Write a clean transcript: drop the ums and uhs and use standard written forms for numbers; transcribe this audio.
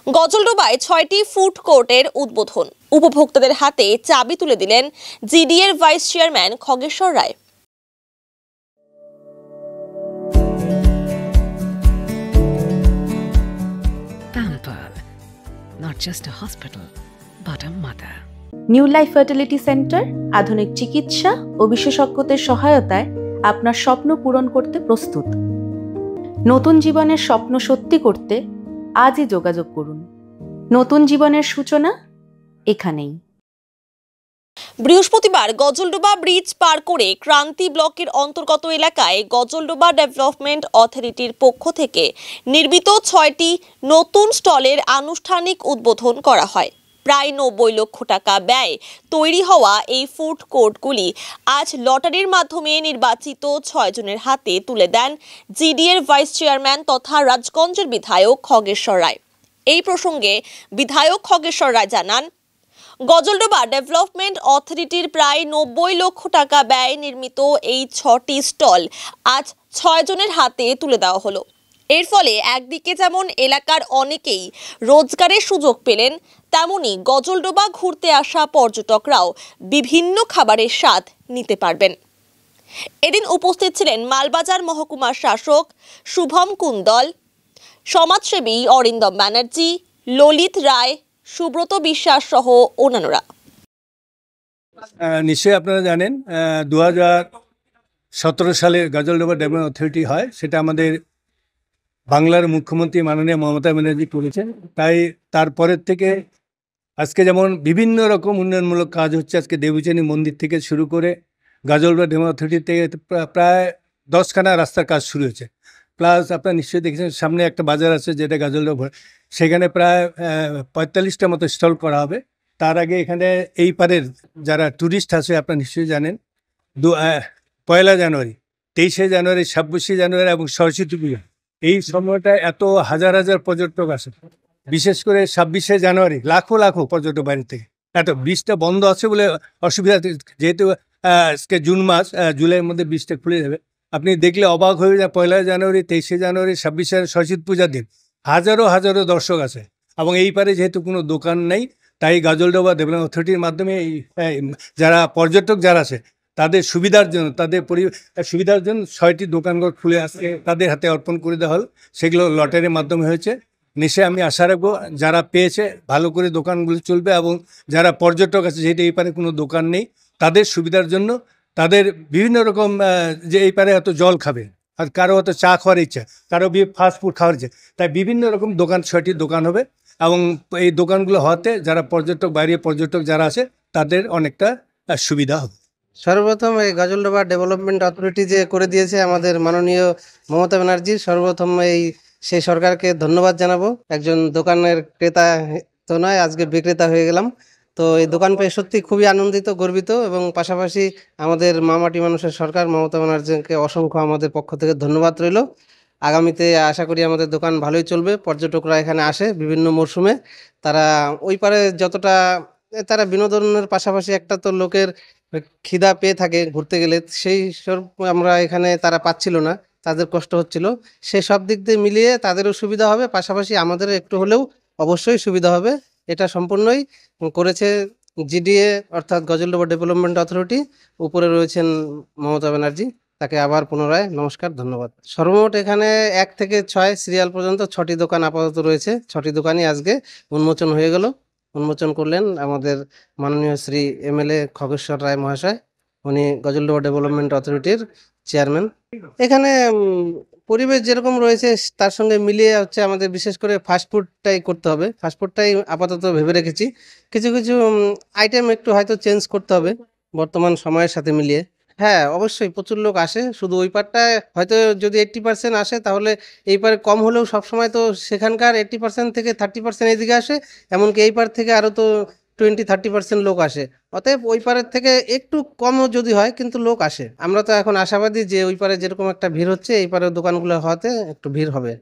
গজলডোবায় ৬টি ফুড কোর্টের উদ্বোধন, উপভোক্তাদের হাতে চাবি তুলে দিলেন জিডিএর vice chairman Khageshwar Roy. Pampered, not just a hospital, but a mother. New life fertility centre আধুনিক চিকিৎসা ও বিশেষজ্ঞদের সহায়তায় আপনার স্বপ্ন পূরণ করতে প্রস্তুত। নতুন জীবনের স্বপ্ন সত্যি করতে আজই যোগাযোগ করুন। নতুন জীবনের সূচনা এখানেই। বৃহস্পতিবার গজলডোবা ব্রিজ পার করে ক্রান্তি ব্লকের অন্তর্গত এলাকায় গজলডোবা ডেভেলপমেন্ট অথরিটির পক্ষ থেকে নির্মিত ৬টি নতুন স্টলের আনুষ্ঠানিক উদ্বোধন করা হয়। প্রায় ৯০ লক্ষ টাকা ব্যয় তৈরি হওয়া এই ফুড কোর্টগুলি আজ লটারির মাধ্যমে নির্বাচিত ৬ জনের হাতে তুলে দেন জিডিএর ভাইস চেয়ারম্যান তথা রাজগঞ্জের বিধায়ক খগেশ্বর রায়। এই প্রসঙ্গে বিধায়ক খগেশ্বর রায় জানান, গজলডোবা ডেভেলপমেন্ট অথরিটির প্রায় ৯০ লক্ষ টাকা ব্যয় নির্মিত এই ৬টি স্টল আজ ৬ জনের হাতে তুলে দেওয়া হলো। এর ফলে একদিকে যেমন এলাকার অনেকেই রোজগারের সুযোগ পেলেন, তেমনি গজলডোবা ঘুরতে আসা পর্যটকরাও বিভিন্ন খাবারের স্বাদ নিতে পারবেন। এদিন উপস্থিত ছিলেন মালবাজার মহকুমার শাসক শুভম কুন্দল, সমাজসেবী অরিন্দম ব্যানার্জি, ললিত রায়, সুব্রত বিশ্বাস সহ অন্যান্যরা। নিশ্চয়ই আপনারা জানেন 2017 সালে গজলডোবা ডেভেলপমেন্ট অথরিটি হয়, সেটা আমাদের বাংলার মুখ্যমন্ত্রী মাননীয় মমতা ব্যানার্জি করেছেন। তাই তারপরের থেকে আজকে যেমন বিভিন্ন রকম উন্নয়নমূলক কাজ হচ্ছে, আজকে দেবীচানী মন্দির থেকে শুরু করে গজলডোবা ডেভেলপমেন্ট অথরিটি থেকে প্রায় 10খানা রাস্তার কাজ শুরু হয়েছে। প্লাস আপনারা নিশ্চয়ই দেখেছেন সামনে একটা বাজার আছে যেটা গজলডোবা, সেখানে প্রায় 45টা মতো স্টল করা হবে। তার আগে এখানে এই পারের যারা ট্যুরিস্ট আছে আপনারা নিশ্চয়ই জানেন 1 জানুয়ারি, 23 জানুয়ারি, 26 জানুয়ারি এবং সরস্বতী পুজো, এই সময়টা এত হাজার হাজার পর্যটক আসে। বিশেষ করে 26 জানুয়ারি লাখো লাখো পর্যটক বাইরে থেকে। এত ব্রিজটা বন্ধ আছে বলে অসুবিধা, যেহেতু আজকে জুন মাস, জুলাইয়ের মধ্যে ব্রিজটা খুলে যাবে। আপনি দেখলে অবাক হয়ে যায়, 1 জানুয়ারি, 23 জানুয়ারি, 26 সরস্বতী পূজার দিন হাজারো হাজারো দর্শক আছে। এবং এই পারে যেহেতু কোনো দোকান নেই, তাই গজলডোবা ডেভেলপমেন্ট অথরিটির মাধ্যমে এই যারা পর্যটক যারা আছে তাদের সুবিধার জন্য, তাদের সুবিধার জন্য 6টি দোকানঘর খুলে আজকে তাদের হাতে অর্পণ করে দেওয়া হল। সেগুলো লটারির মাধ্যমে হয়েছে। নিশ্চয়ই আমি আশা রাখবো যারা পেয়েছে ভালো করে দোকানগুলো চলবে, এবং যারা পর্যটক আছে যেহেতু এই পারে কোনো দোকান নেই, তাদের সুবিধার জন্য তাদের বিভিন্ন রকম, যে এই পারে হয়তো জল খাবে, আর কারো হয়তো চা খাওয়ার ইচ্ছা, কারো ফাস্টফুড খাওয়ার ইচ্ছা, তাই বিভিন্ন রকম দোকান 6টি দোকান হবে। এবং এই দোকানগুলো হওয়াতে যারা পর্যটক, বাইরে পর্যটক যারা আছে তাদের অনেকটা সুবিধা হবে। সর্বপ্রথম এই গজলডোবা ডেভেলপমেন্ট অথরিটি যে করে দিয়েছে আমাদের মাননীয় মমতা ব্যানার্জি, সর্বপ্রথম সেই সরকারকে ধন্যবাদ জানাবো। একজন দোকানের ক্রেতা তো নয়, আজকে বিক্রেতা হয়ে গেলাম। তো এই দোকান পেয়ে সত্যি খুবই আনন্দিত, গর্বিত, এবং পাশাপাশি আমাদের মামাটি মানুষের সরকার মমতা ব্যানার্জিকে অসংখ্য আমাদের পক্ষ থেকে ধন্যবাদ রইল। আগামীতে আশা করি আমাদের দোকান ভালোই চলবে। পর্যটকরা এখানে আসে বিভিন্ন মরশুমে, তারা ওই পারে যতটা তারা বিনোদনের পাশাপাশি একটা তো লোকের খিদা পেয়ে থাকে ঘুরতে গেলে, সেই সব আমরা এখানে তারা পাচ্ছিল না, তাদের কষ্ট হচ্ছিল। সেই সব দিক দিয়ে মিলিয়ে তাদেরও সুবিধা হবে, পাশাপাশি আমাদেরও একটু হলেও অবশ্যই সুবিধা হবে। এটা সম্পূর্ণই করেছে জিডিএ অর্থাৎ গজলডোবা ডেভেলপমেন্ট অথরিটি। উপরে রয়েছেন মমতা ব্যানার্জি, তাকে আবার পুনরায় নমস্কার, ধন্যবাদ। সর্বমোট এখানে 1 থেকে 6 সিরিয়াল পর্যন্ত 6টি দোকান আপাতত রয়েছে। 6টি দোকানই আজকে উন্মোচন হয়ে গেল। উন্মোচন করলেন আমাদের মাননীয় শ্রী এমএলএ খগেশ্বর রায় মহাশয়, উনি গজলডোবা ডেভেলপমেন্ট অথরিটির চেয়ারম্যান। এখানে পরিবেশ যেরকম রয়েছে তার সঙ্গে মিলিয়ে হচ্ছে আমাদের বিশেষ করে ফাস্টফুডটাই করতে হবে। ফাস্টফুডটাই আপাতত ভেবে রেখেছি। কিছু কিছু আইটেম একটু হয়তো চেঞ্জ করতে হবে বর্তমান সময়ের সাথে মিলিয়ে। হ্যাঁ, অবশ্যই প্রচুর লোক আসে। শুধু ওই পারটায় হয়তো যদি 80% আসে, তাহলে এই পারে কম হলেও সবসময় তো সেখানকার 80% থেকে 30% এদিকে আসে। এমনকি এই পার থেকে আরও তো 20-30% লোক আসে। অতএব ওই পারের থেকে একটু কমও যদি হয়, কিন্তু লোক আসে। আমরা তো এখন আশাবাদী যে ওই পারে যেরকম একটা ভিড় হচ্ছে, এই পারের দোকানগুলো হওয়াতে একটু ভিড় হবে।